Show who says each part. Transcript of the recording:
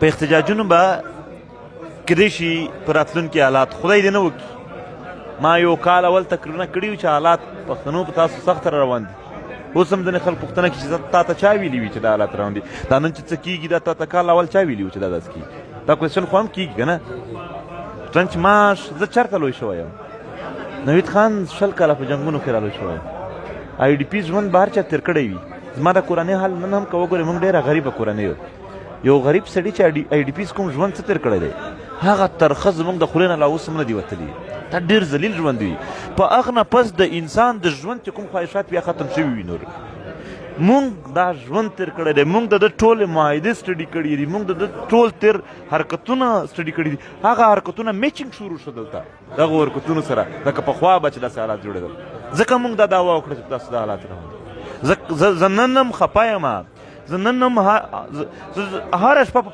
Speaker 1: په احتجاجونو به کیدای شي په راتلونکي حالات خدای دې نه وکړي. ما یو کال اول تقریرونه کړي وو چې حالات پښتنو په تاسو سخت را روان دي. اوس هم ځینې خلک پوښتنه کوي چې تا ته چا ویلي وي چې دا حالات روان دي؟ دا نن چې څه کېږي دا تا ته کال اول چا ویلي وو چې دا داسې کېږي؟ دا کوېسچن خو هم کېږي که نه. ټرنچ ماش زه چېرته لوی شوی یم؟ نوید خان 20 کاله په جنګونو کې را لوی شوی یم. آی ډي پي ژوند به هر چا تېر کړی وي. زما د کورنۍ حال نن هم که وګورې موږ ډېره غریبه کورنۍ یو. یو غریب سړي چې آی ډي پیز کوم ژوند څه تېر کړی دی هغه ترخه زموږ د خولې نه لا اوس هم نه دي وتلي. دا ډېر ذلیل ژوند وي. په هغه نه پس د انسان د ژوند چې کوم خواهشات بیا ختم شوي وي. نور مونږ دا ژوند تېر کړی دی. مونږ د ده ټولې معاهدې سټډي کړي دي. مونږ د ده ټول تېر حرکتونه سټډي کړي دي. هغه حرکتونه میچنګ شروع شو دلته دغو حرکتونو سره لکه پخوا به چې داسې حالات جوړېدل. ځکه مونږ دا دعوا وکړه چې داسې دا حالات روان دي. زه نن هم خفه یم. زه نن هم هره شپه